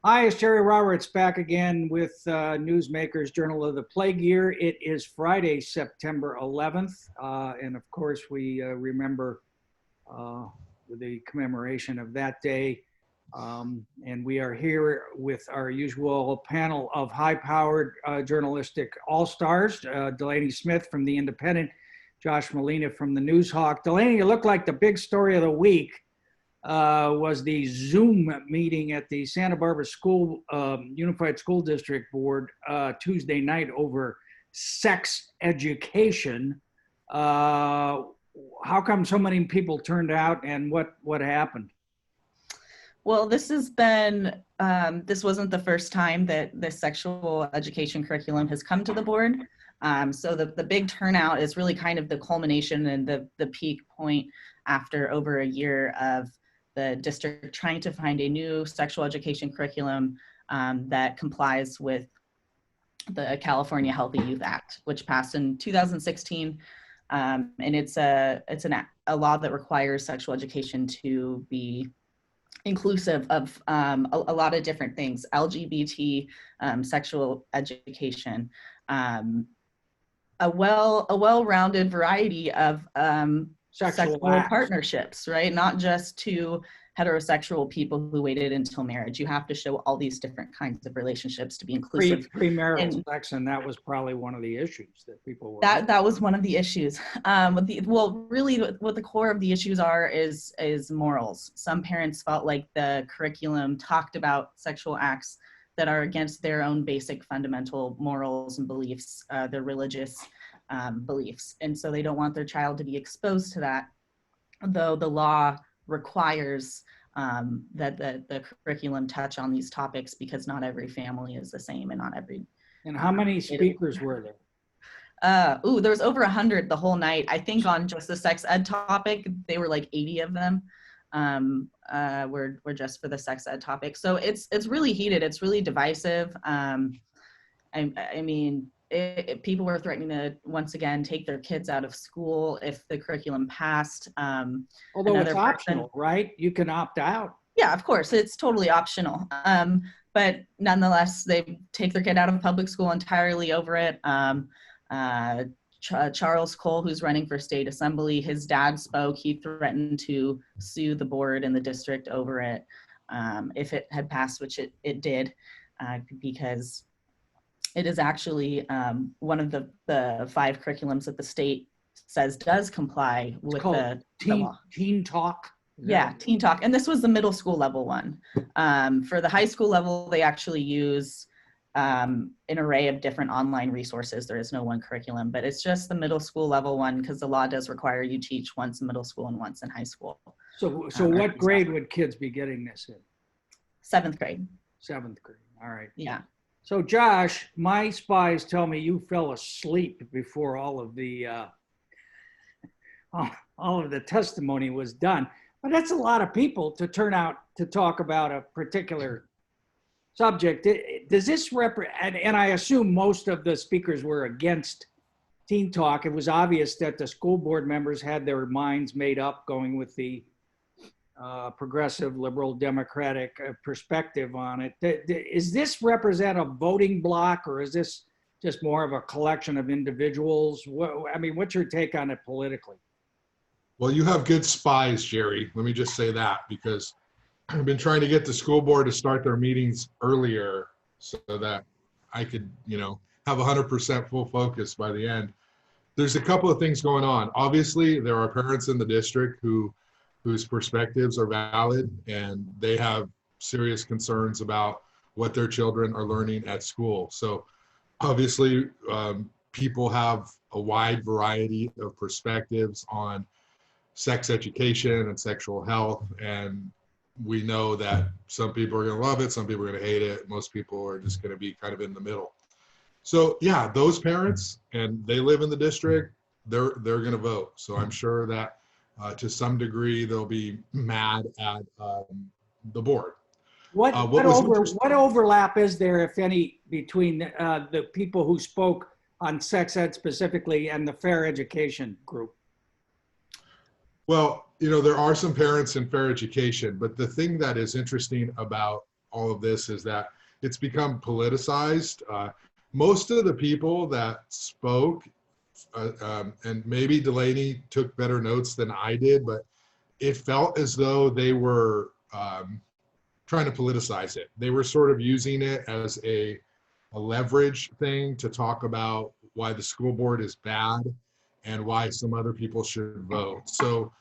Hi, it's Jerry Roberts back again with Newsmakers Journal of the Plague Year. It is Friday, September 11th, and of course we remember the commemoration of that day. And we are here with our usual panel of high-powered journalistic all-stars, Delaney Smith from The Independent, Josh Molina from the Newshawk. Delaney, you look like the big story of the week was the Zoom meeting at the Santa Barbara School Unified School District Board Tuesday night over sex education. How come so many people turned out, and what happened? Well, this has been, this wasn't the first time that the sexual education curriculum has come to the board. So the big turnout is really kind of the culmination and the peak point after over a year of the district trying to find a new sexual education curriculum that complies with the California Healthy Youth Act, which passed in 2016. And it's a law that requires sexual education to be inclusive of a lot of different things, LGBT, sexual education, a well-rounded variety of sexual partnerships, right? Not just to heterosexual people who waited until marriage. You have to show all these different kinds of relationships to be inclusive. Premarital sex, and that was probably one of the issues that people were. That was one of the issues. Really, what the core of the issues are is morals. Some parents felt like the curriculum talked about sexual acts that are against their own basic fundamental morals and beliefs, their religious beliefs. And so they don't want their child to be exposed to that, though the law requires that the curriculum touch on these topics because not every family is the same and not every. And how many speakers were there? There was over 100 the whole night. I think on just the sex ed topic, they were like 80 of them were just for the sex ed topic. So it's really heated. It's really divisive. People were threatening to once again take their kids out of school if the curriculum passed. Although it's optional, right? You can opt out. Yeah, of course, it's totally optional. But nonetheless, they take their kid out of public school entirely over it. Charles Cole, who's running for state assembly, his dad spoke. He threatened to sue the board and the district over it if it had passed, which it did, because it is actually one of the 5 curriculums that the state says does comply with the law. Teen Talk? Yeah, Teen Talk. And this was the middle school level one. For the high school level, they actually use an array of different online resources. There is no one curriculum, but it's just the middle school level one because the law does require you teach once in middle school and once in high school. So what grade would kids be getting this in? 7th grade. 7th grade, all right. Yeah. So Josh, my spies tell me you fell asleep before all of the testimony was done. But that's a lot of people to turn out to talk about a particular subject. Does this and I assume most of the speakers were against Teen Talk. It was obvious that the school board members had their minds made up going with the progressive, liberal, democratic perspective on it. Is this represent a voting bloc, or is this just more of a collection of individuals? What's your take on it politically? Well, you have good spies, Jerry. Let me just say that, because I've been trying to get the school board to start their meetings earlier so that I could, have 100% full focus by the end. There's a couple of things going on. Obviously, there are parents in the district whose perspectives are valid, and they have serious concerns about what their children are learning at school. So obviously, people have a wide variety of perspectives on sex education and sexual health, and we know that some people are going to love it, some people are going to hate it, most people are just going to be kind of in the middle. So yeah, those parents, and they live in the district, they're going to vote. So I'm sure that to some degree they'll be mad at the board. What overlap is there, if any, between the people who spoke on sex ed specifically and the fair education group? Well, there are some parents in fair education, but the thing that is interesting about all of this is that it's become politicized. Most of the people that spoke, and maybe Delaney took better notes than I did, but it felt as though they were trying to politicize it. They were sort of using it as a leverage thing to talk about why the school board is bad and why some other people should vote. So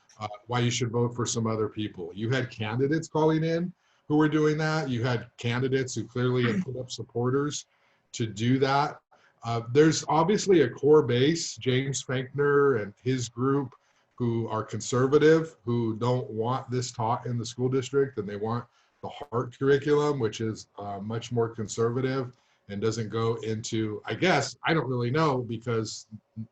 why you should vote for some other people. You had candidates calling in who were doing that. You had candidates who clearly had put up supporters to do that. There's obviously a core base, James Fankner and his group, who are conservative, who don't want this taught in the school district, and they want the HEART curriculum, which is much more conservative and doesn't go into, I guess, I don't really know, because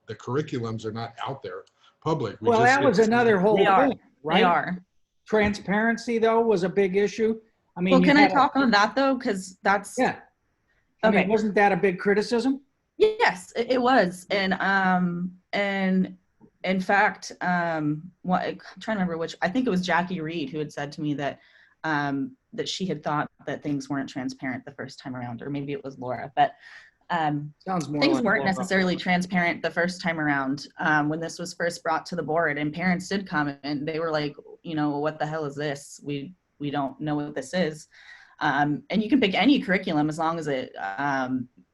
the curriculums are not out there public. Well, that was another whole They are. thing, right? They are. Transparency, though, was a big issue. I mean, Well, you can I had talk on that though? Because that's yeah. I okay. mean, wasn't that a big criticism? Yes, it was, and in fact, what I'm trying to remember which, I think it was Jackie Reed who had said to me that that she had thought that things weren't transparent the first time around, or maybe it was Laura, but Sounds more things like weren't Laura. necessarily transparent the first time around when this was first brought to the board, and parents did come and they were like, you know, what the hell is this? We don't know what this is. And you can pick any curriculum as long as it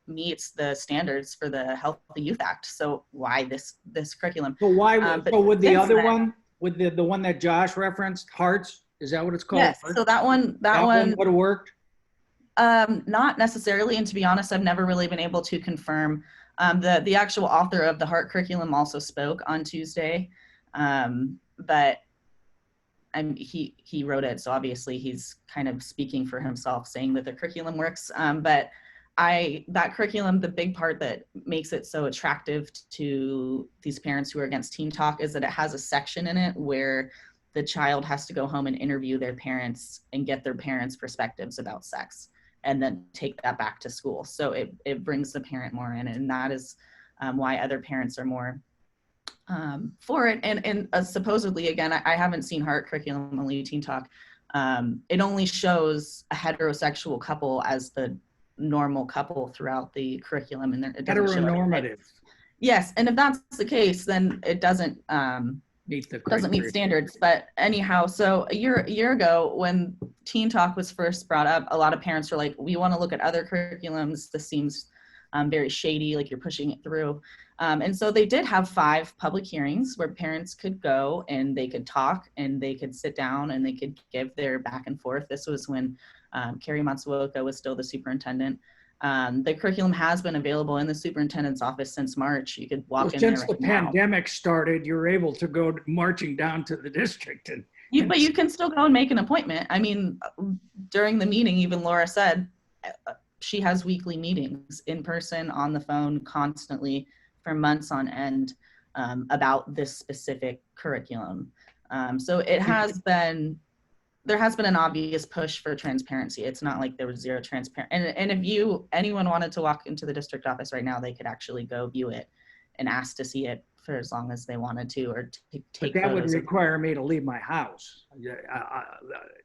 meets the standards for the Healthy Youth Act. So why this curriculum? So why? But So with the since other then- one, with the one that Josh referenced, Hearts, is that what it's called? Yes. So that one would have worked. not necessarily, and to be honest, I've never really been able to confirm. The actual author of the HEART curriculum also spoke on Tuesday, but he wrote it, so obviously he's kind of speaking for himself, saying that the curriculum works. But that curriculum, the big part that makes it so attractive to these parents who are against Teen Talk is that it has a section in it where the child has to go home and interview their parents and get their parents' perspectives about sex, and then take that back to school. So it brings the parent more in, and that is why other parents are more for it. And supposedly, again, I haven't seen HEART curriculum, only Teen Talk. It only shows a heterosexual couple as the normal couple throughout the curriculum, and it doesn't show Heteronormative. Yes, and if that's the case, then it doesn't meet standards. But anyhow, so a year ago, when Teen Talk was first brought up, a lot of parents were like, we want to look at other curriculums. This seems very shady, like you're pushing it through. And so they did have 5 public hearings where parents could go and they could talk and they could sit down and they could give their back and forth. This was when Carrie Matsuoka was still the superintendent. The curriculum has been available in the superintendent's office since March. You could walk in there Since the pandemic started, you're able to go marching down to the district. But you can still go and make an appointment. I mean, during the meeting, even Laura said she has weekly meetings in person, on the phone, constantly for months on end about this specific curriculum. So it has been, there has been an obvious push for transparency. It's not like there was zero transparency. And if anyone wanted to walk into the district office right now, they could actually go view it and ask to see it for as long as they wanted to, or take But that would photos. require me to leave my house.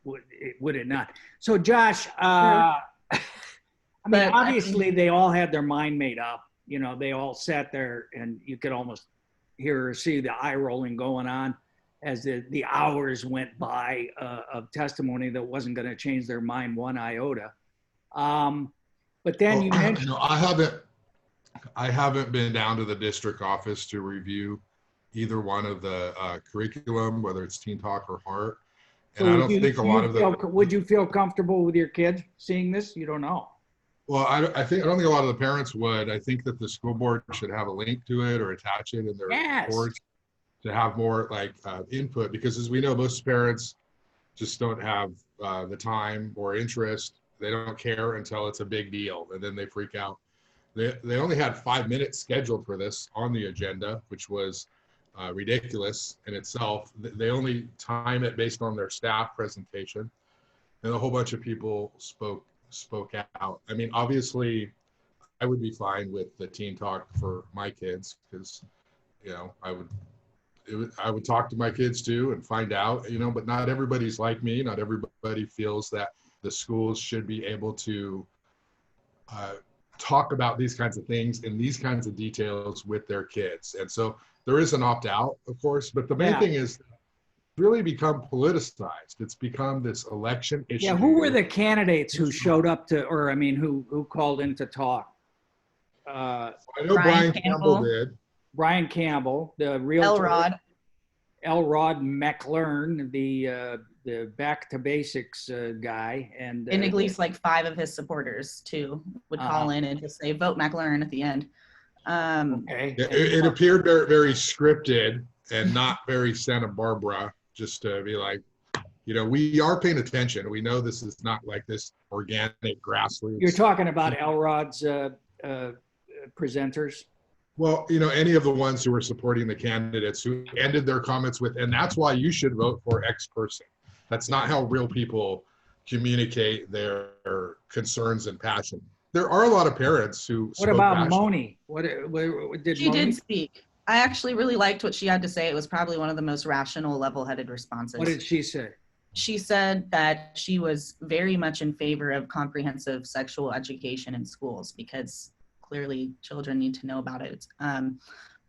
Would it not? So Josh, I mean, obviously they all had their mind made up. You know, they all sat there and you could almost hear or see the eye rolling going on as the hours went by of testimony that wasn't going to change their mind one iota. But then you mentioned, I haven't been down to the district office to review either one of the curriculum, whether it's Teen Talk or HEART. And I don't think a lot of them. Would you feel comfortable with your kids seeing this? You don't know. Well, I don't think a lot of the parents would. I think that the school board should have a link to it or attach it in their reports to have more input, because as we know, most parents just don't have the time or interest. They don't care until it's a big deal, and then they freak out. They only had 5 minutes scheduled for this on the agenda, which was ridiculous in itself. They only time it based on their staff presentation, and a whole bunch of people spoke out. I mean, obviously, I would be fine with the Teen Talk for my kids, because, you know, I would talk to my kids too and find out, you know, but not everybody's like me. Not everybody feels that the schools should be able to talk about these kinds of things and these kinds of details with their kids. And so there is an opt-out, of course, but the main thing is really become politicized. It's become this election issue. Yeah, who were the candidates who showed up to, or I mean, who called in to talk? I know Brian Campbell did. Brian Campbell, the realtor. Elrod McLern, the back to basics guy, and at least like 5 of his supporters too would call in and just say vote McLern at the end. Okay. It appeared very, very scripted and not very Santa Barbara. Just to be like, you know, we are paying attention. We know this is not like this organic grassroots. You're talking about Elrod's presenters. Well, you know, any of the ones who were supporting the candidates who ended their comments with, and that's why you should vote for X person. That's not how real people communicate their concerns and passion. There are a lot of parents who. What about Moni? What did she Moni? did speak. I actually really liked what she had to say. It was probably one of the most rational, level-headed responses. What did she say? She said that she was very much in favor of comprehensive sexual education in schools because clearly children need to know about it.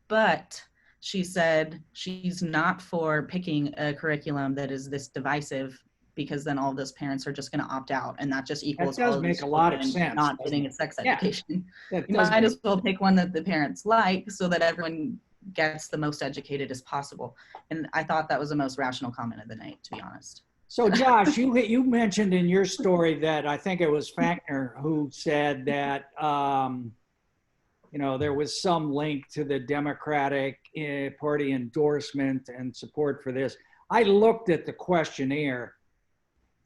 But she said she's not for picking a curriculum that is this divisive because then all of those parents are just going to opt out, and that just equals that does make a lot of sense. Not getting a sex education. You might as well pick one that the parents like so that everyone gets the most educated as possible. And I thought that was the most rational comment of the night, to be honest. So Josh, you mentioned in your story that I think it was Fackner who said that you know, there was some link to the Democratic Party endorsement and support for this. I looked at the questionnaire,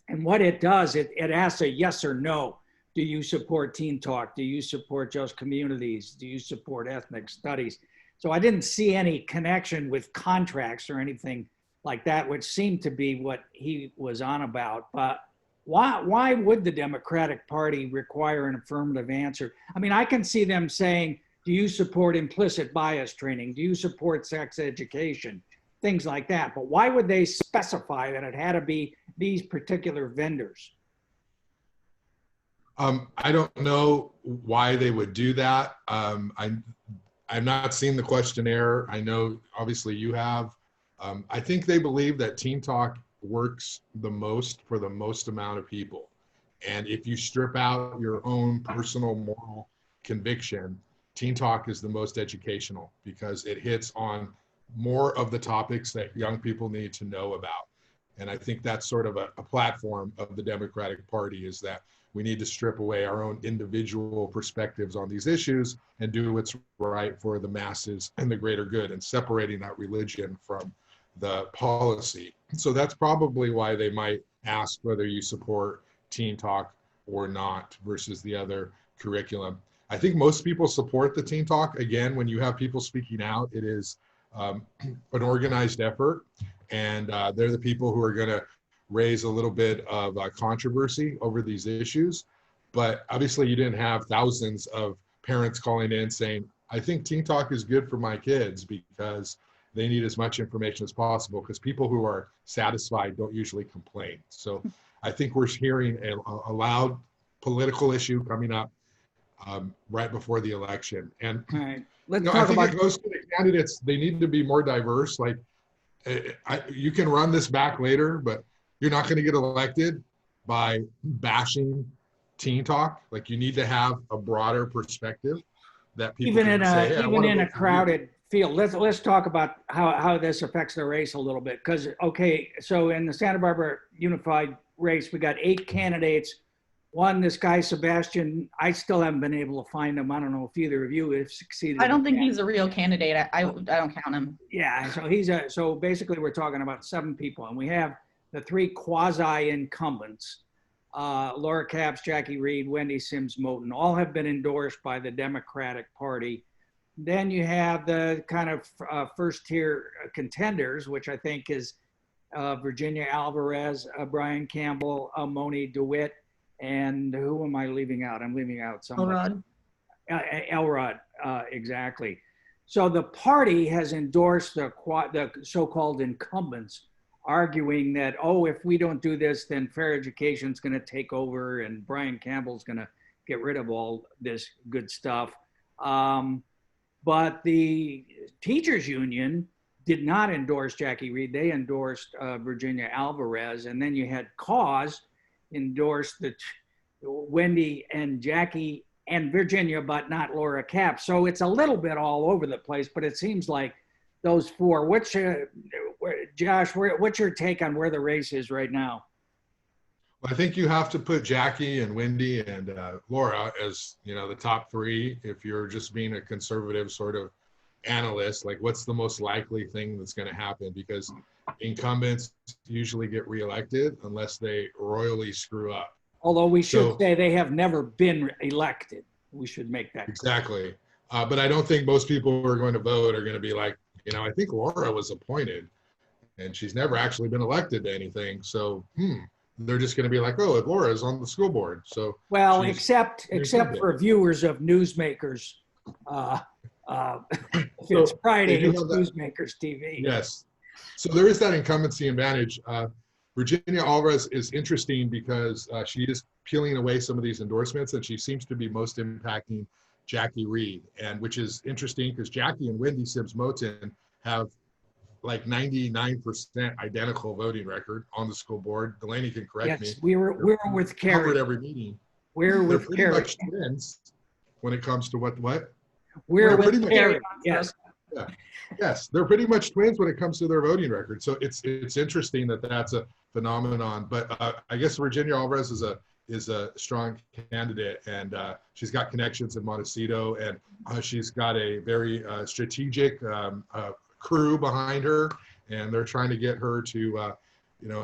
and what it does, it asks a yes or no. Do you support Teen Talk? Do you support Just Communities? Do you support ethnic studies? So I didn't see any connection with contracts or anything like that, which seemed to be what he was on about. But why would the Democratic Party require an affirmative answer? I mean, I can see them saying, do you support implicit bias training? Do you support sex education? Things like that. But why would they specify that it had to be these particular vendors? I don't know why they would do that. I've not seen the questionnaire. I know obviously you have. I think they believe that Teen Talk works the most for the most amount of people. And if you strip out your own personal moral conviction, Teen Talk is the most educational because it hits on more of the topics that young people need to know about. And I think that's sort of a platform of the Democratic Party, is that we need to strip away our own individual perspectives on these issues and do what's right for the masses and the greater good, and separating that religion from the policy. So that's probably why they might ask whether you support Teen Talk or not versus the other curriculum. I think most people support the Teen Talk. Again, when you have people speaking out, it is an organized effort, and they're the people who are going to raise a little bit of controversy over these issues. But obviously you didn't have thousands of parents calling in saying, I think Teen Talk is good for my kids because they need as much information as possible, because people who are satisfied don't usually complain. So I think we're hearing a loud political issue coming up right before the election. And All right. Let's I talk think about it goes to the candidates. They need to be more diverse. Like, you can run this back later, but you're not going to get elected by bashing Teen Talk. Like, you need to have a broader perspective that people even can say, hey, in a crowded field. Let's talk about how this affects the race a little bit. Because so in the Santa Barbara Unified race, we got 8 candidates. One, this guy Sebastian, I still haven't been able to find him. I don't know if either of you have succeeded. I don't think he's a real candidate. I don't count him. Yeah, so so basically we're talking about 7 people, and we have the 3 quasi-incumbents, Laura Capps, Jackie Reed, Wendy Sims Moten, all have been endorsed by the Democratic Party. Then you have the kind of first-tier contenders, which I think is Virginia Alvarez, Brian Campbell, Moni DeWitt, and who am I leaving out? I'm leaving out someone. Elrod, exactly. So the party has endorsed the so-called incumbents arguing that, oh, if we don't do this, then fair education is going to take over and Brian Campbell's going to get rid of all this good stuff. But the teachers union did not endorse Jackie Reed. They endorsed Virginia Alvarez. And then you had Cause endorse Wendy and Jackie and Virginia, but not Laura Capps. So it's a little bit all over the place, but it seems like those four. Josh, what's your take on where the race is right now? Well, I think you have to put Jackie and Wendy and Laura as, the top three. If you're just being a conservative sort of analyst, like what's the most likely thing that's going to happen? Because incumbents usually get reelected unless they royally screw up. Although we should say they have never been elected. We should make that exactly. But I don't think most people who are going to vote are going to be like, I think Laura was appointed and she's never actually been elected to anything. So, they're just going to be like, oh, Laura's on the school board. So, well, except for viewers of Newsmakers, if it's Friday, it's Newsmakers TV. Yes. So there is that incumbency advantage. Virginia Alvarez is interesting because she is peeling away some of these endorsements, and she seems to be most impacting Jackie Reed, and which is interesting because Jackie and Wendy Sims-Moten have like 99% identical voting record on the school board. Delaney can correct me. We were with Carrie. Covered every meeting. We're with pretty Carrie. much twins when it comes to what? We're with Carrie. Yes. Yeah. Yes, they're pretty much twins when it comes to their voting record. So it's interesting that that's a phenomenon. But I guess Virginia Alvarez is a strong candidate, and she's got connections in Montecito, and she's got a very strategic crew behind her, and they're trying to get her to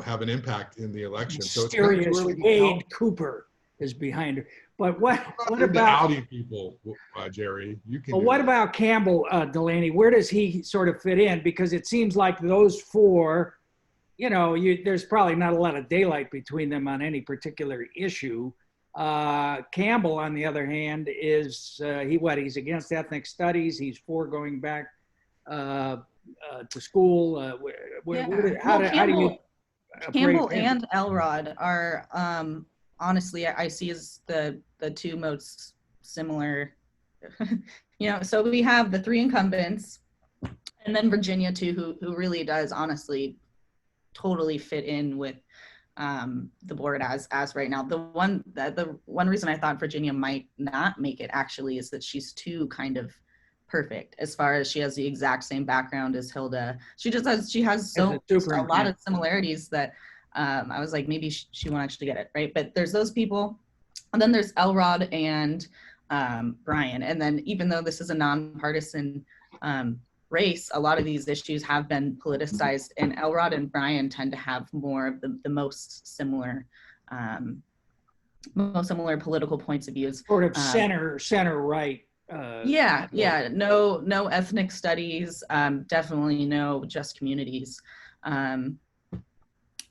have an impact in the election. So it's kind of really Wade Cooper is behind her. But what about outing people, Jerry? You can. Well, what about Campbell, Delaney? Where does he sort of fit in? Because it seems like those four, there's probably not a lot of daylight between them on any particular issue. Campbell, on the other hand, is he's against ethnic studies. He's for going back to school. How do you? Campbell and Elrod are. Honestly, I see as the two most similar, so we have the three incumbents and then Virginia too, who really does honestly totally fit in with the board as right now. The one reason I thought Virginia might not make it actually is that she's too kind of perfect as far as she has the exact same background as Hilda. She has a lot of similarities that I was like, maybe she won't actually get it, right? But there's those people. And then there's Elrod and Brian. And then even though this is a nonpartisan race, a lot of these issues have been politicized, and Elrod and Brian tend to have more of the most similar political points of views. Sort of center right. No ethnic studies, definitely no just communities.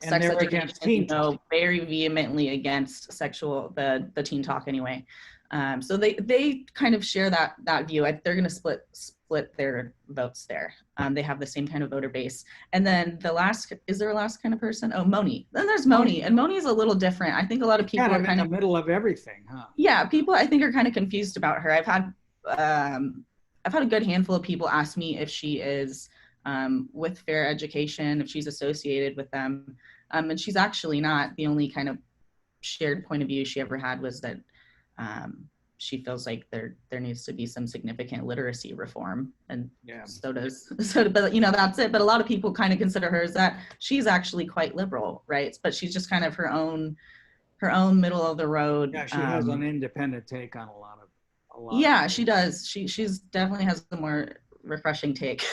And sex they're against teen talk. Very vehemently against the teen talk anyway. So they kind of share that view. They're going to split their votes there. They have the same kind of voter base. And then is there a last kind of person? Oh, Moni. Then there's Moni, and Moni is a little different. I think a lot of people are kind of in the middle of everything, huh? Yeah, people I think are kind of confused about her. I've had a good handful of people ask me if she is with Fair Education, if she's associated with them. And she's actually not. The only kind of shared point of view she ever had was that she feels like there needs to be some significant literacy reform. And so but that's it. But a lot of people kind of consider her as that she's actually quite liberal, right? But she's just kind of her own middle of the road. Yeah, she has an independent take on a lot. Yeah, she does. She's definitely has the more refreshing take.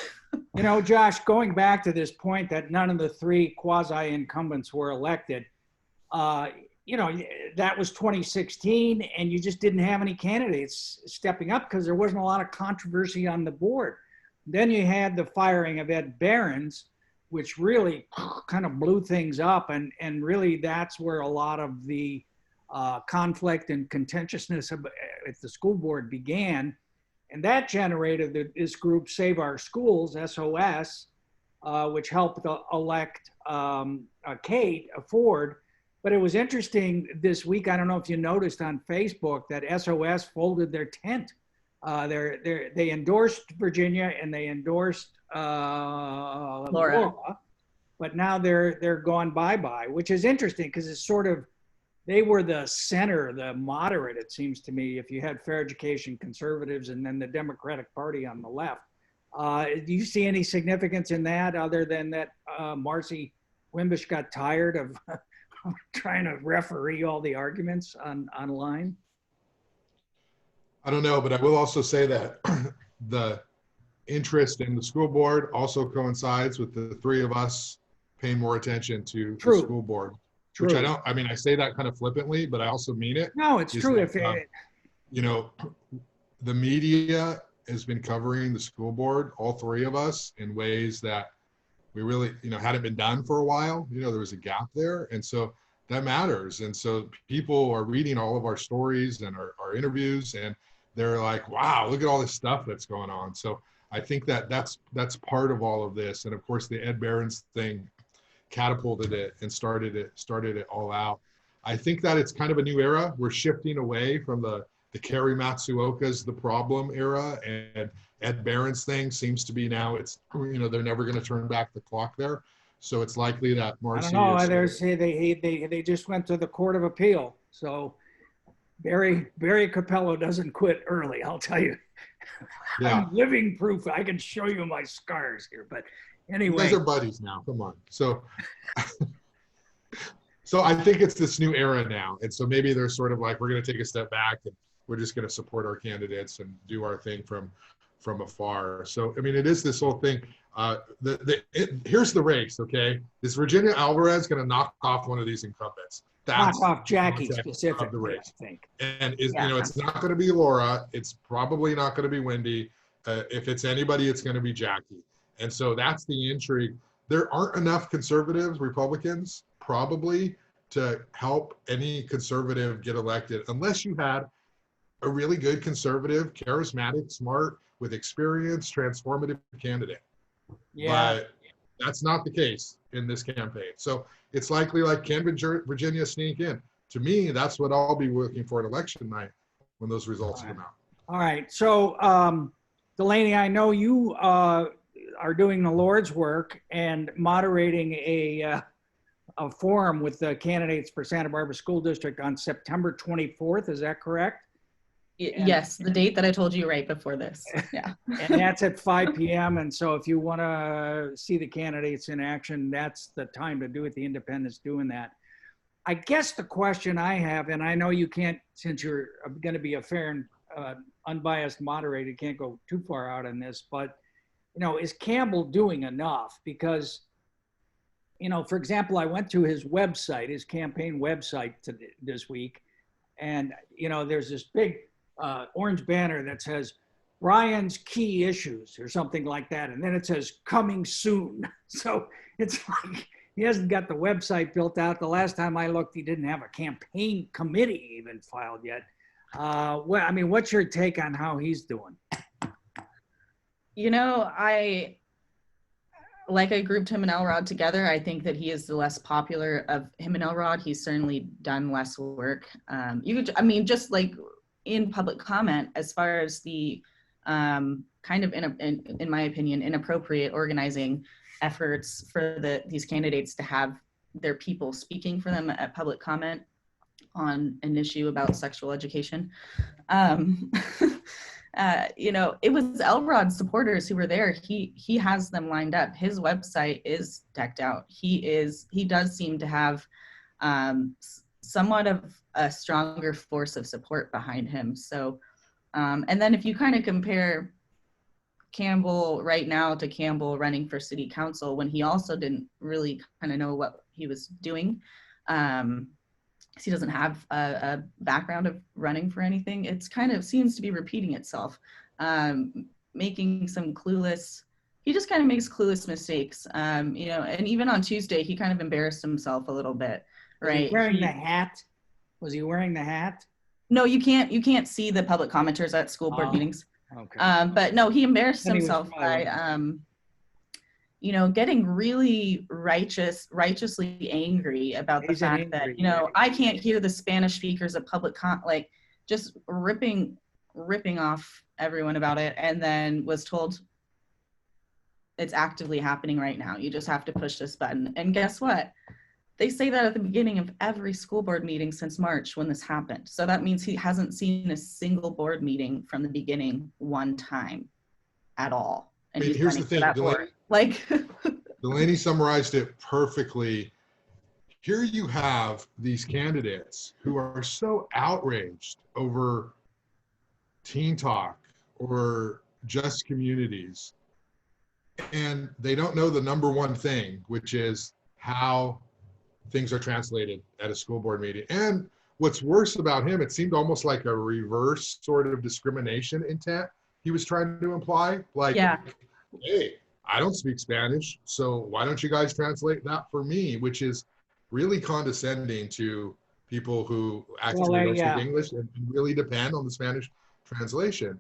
Josh, going back to this point that none of the three quasi-incumbents were elected, that was 2016, and you just didn't have any candidates stepping up because there wasn't a lot of controversy on the board. Then you had the firing of Ed Behrens, which really kind of blew things up, and really that's where a lot of the conflict and contentiousness at the school board began. And that generated this group, Save Our Schools, SOS, which helped elect Kate Ford. But it was interesting this week. I don't know if you noticed on Facebook that SOS folded their tent. They endorsed Virginia and they endorsed Laura, but now they're gone bye-bye, which is interesting because it's sort of, they were the center, the moderate, it seems to me, if you had fair education conservatives and then the Democratic Party on the left. Do you see any significance in that other than that Marcy Wimbish got tired of trying to referee all the arguments online? I don't know, but I will also say that the interest in the school board also coincides with the three of us paying more attention to the school board. True. Which I say that kind of flippantly, but I also mean it. No, it's true. That, you know, the media has been covering the school board, all three of us, in ways that we really, hadn't been done for a while. There was a gap there. And so that matters. And so people are reading all of our stories and our interviews, and they're like, wow, look at all this stuff that's going on. So I think that's part of all of this. And of course, the Ed Behrens thing catapulted it and started it all out. I think that it's kind of a new era. We're shifting away from the Kerry Matsuoka's the problem era, and Ed Behrens thing seems to be now, it's, they're never going to turn back the clock there. So it's likely that Marcy. I don't know. They just went to the Court of Appeal. So Barry Capello doesn't quit early, I'll tell you. Yeah. I'm living proof. I can show you my scars here, but anyway. You guys are buddies now. Come on. So I think it's this new era now. And so maybe they're sort of like, we're going to take a step back and we're just going to support our candidates and do our thing from afar. So, I mean, it is this whole thing. Here's the race, okay? Is Virginia Alvarez going to knock off one of these incumbents? Knock off Jackie specifically, the race. I think. And it's not going to be Laura. It's probably not going to be Wendy. If it's anybody, it's going to be Jackie. And so that's the intrigue. There aren't enough conservatives, Republicans, probably, to help any conservative get elected unless you had a really good conservative, charismatic, smart, with experience, transformative candidate. Yeah. But that's not the case in this campaign. So it's likely, like, can Virginia sneak in? To me, that's what I'll be looking for at election night when those results come out. All right. So, Delaney, I know you are doing the Lord's work and moderating a forum with the candidates for Santa Barbara School District on September 24th. Is that correct? Yes, the date that I told you right before this. Yeah. And that's at 5 p.m. And so if you want to see the candidates in action, that's the time to do it. The independents doing that. I guess the question I have, and I know you can't, since you're going to be a fair and unbiased moderator, you can't go too far out on this, but, is Campbell doing enough? Because, for example, I went to his website, his campaign website this week, and, there's this big orange banner that says Brian's key issues or something like that. And then it says coming soon. So it's like he hasn't got the website built out. The last time I looked, he didn't have a campaign committee even filed yet. What's your take on how he's doing? I grouped him and Elrod together. I think that he is the less popular of him and Elrod. He's certainly done less work. Just like in public comment, as far as the kind of, in my opinion, inappropriate organizing efforts for these candidates to have their people speaking for them at public comment on an issue about sexual education. It was Elrod's supporters who were there. He has them lined up. His website is decked out. He does seem to have somewhat of a stronger force of support behind him. So, and then if you kind of compare Campbell right now to Campbell running for city council, when he also didn't really kind of know what he was doing, he doesn't have a background of running for anything. It's kind of seems to be repeating itself, making some he just kind of makes clueless mistakes, and even on Tuesday, he kind of embarrassed himself a little bit, right? Was he wearing the hat? Was he wearing the hat? No, you can't see the public commenters at school board meetings. Okay. But no, he embarrassed himself by, you know, getting really righteously angry about the He's an fact that, angry you know, man. I can't hear the Spanish speakers at like just ripping off everyone about it, and then was told it's actively happening right now. You just have to push this button. And guess what? They say that at the beginning of every school board meeting since March when this happened. So that means he hasn't seen a single board meeting from the beginning one time at all. And he's Here's the running for thing, that Delaney, board. Like, Delaney summarized it perfectly. Here you have these candidates who are so outraged over Teen Talk or Just Communities, and they don't know the number one thing, which is how things are translated at a school board meeting. And what's worse about him, it seemed almost like a reverse sort of discrimination intent he was trying to imply. Like, yeah, hey, I don't speak Spanish, so why don't you guys translate that for me? Which is really condescending to people who actually don't speak English and really depend on the Spanish translation.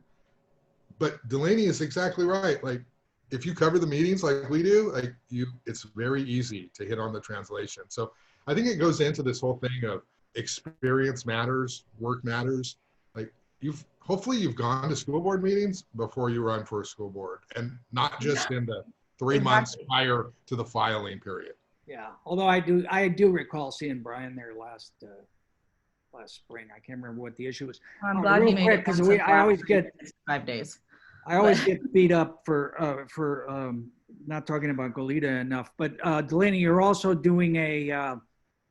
But Delaney is exactly right. Like, if you cover the meetings like we do, like it's very easy to hit on the translation. So I think it goes into this whole thing of experience matters, work matters. Like, hopefully you've gone to school board meetings before you run for a school board, and not just in the 3 months prior to the filing period. Yeah, although I do recall seeing Brian there last spring. I can't remember what the issue was. I'm glad you made it because I always get 5 days. I always get beat up for not talking about Goleta enough. But Delaney, you're also doing a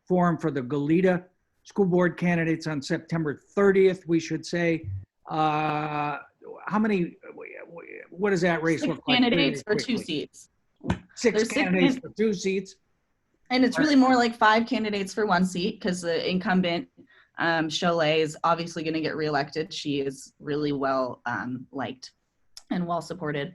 forum for the Goleta school board candidates on September 30th. We should say. How many? What does that race look like? Candidates for 2 seats. Six candidates for 2 seats. And it's really more like 5 candidates for 1 seat, because the incumbent, Cholet, is obviously going to get reelected. She is really well liked and well supported.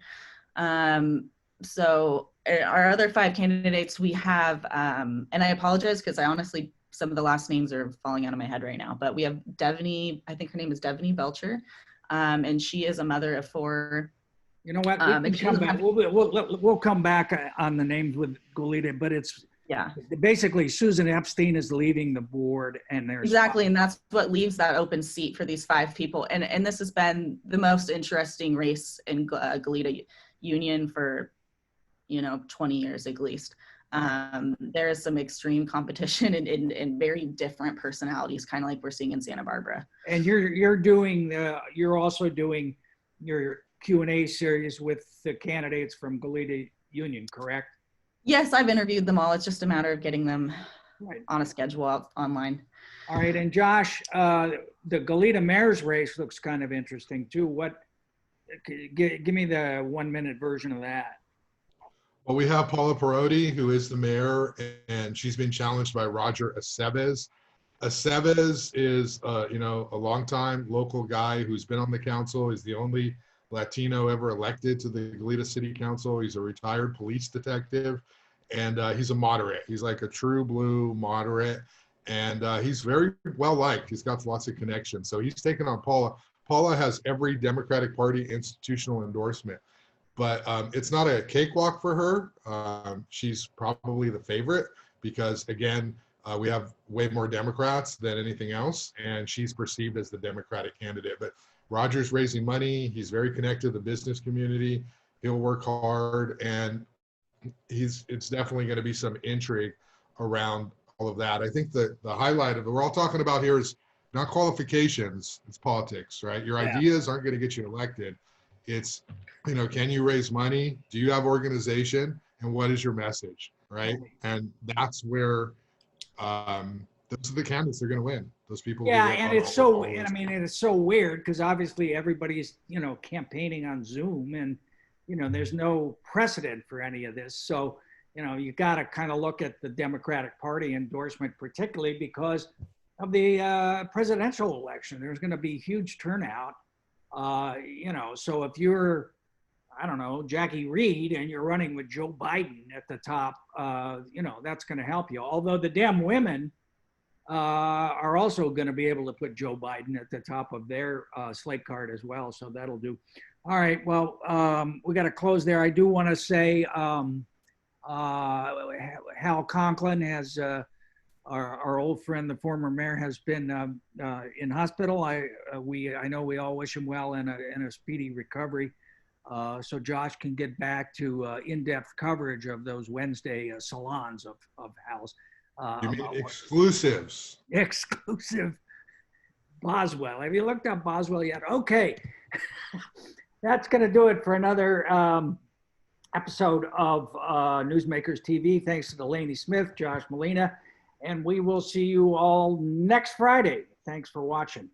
So our other 5 candidates we have, and I apologize because I honestly, some of the last names are falling out of my head right now, but we have Delaney, I think her name is Delaney Belcher, and she is a mother of 4. You know what? We can come back. We'll come back on the names with Goleta, but it's basically Susan Epstein is leaving the board, and there's exactly, and that's what leaves that open seat for these 5 people. And this has been the most interesting race in Goleta Union for 20 years at least. There is some extreme competition and very different personalities, kind of like we're seeing in Santa Barbara. And you're also doing your Q&A series with the candidates from Goleta Union, correct? Yes, I've interviewed them all. It's just a matter of getting them on a schedule out online. All right, and Josh, the Goleta mayor's race looks kind of interesting too. Give me the 1-minute version of that. Well, we have Paula Perotti, who is the mayor, and she's been challenged by Roger Aceves. Aceves is, a longtime local guy who's been on the council. He's the only Latino ever elected to the Goleta City Council. He's a retired police detective, and he's a moderate. He's like a true blue moderate, and he's very well liked. He's got lots of connections. So he's taken on Paula. Paula has every Democratic Party institutional endorsement, but it's not a cakewalk for her. She's probably the favorite because, again, we have way more Democrats than anything else, and she's perceived as the Democratic candidate. But Roger's raising money. He's very connected to the business community. He'll work hard, and it's definitely going to be some intrigue around all of that. I think the highlight of what we're all talking about here is not qualifications, it's politics, right? Your ideas aren't going to get you elected. It's, can you raise money? Do you have organization? And what is your message, right? And that's where those are the candidates that are going to win. Those people. Yeah, and it's so, it's so weird because obviously everybody's, campaigning on Zoom, and, there's no precedent for any of this. So, you got to kind of look at the Democratic Party endorsement, particularly because of the presidential election. There's going to be huge turnout. So if you're, I don't know, Jackie Reed, and you're running with Joe Biden at the top, that's going to help you. Although the damn women are also going to be able to put Joe Biden at the top of their slate card as well. So that'll do. All right. Well, we got to close there. I do want to say Hal Conklin has, our old friend, the former mayor, has been in hospital. I know we all wish him well in a speedy recovery. So Josh can get back to in-depth coverage of those Wednesday salons of Hal's. You mean exclusives? Exclusive Boswell. Have you looked up Boswell yet? Okay. That's going to do it for another episode of Newsmakers TV. Thanks to Delaney Smith, Josh Molina, and we will see you all next Friday. Thanks for watching.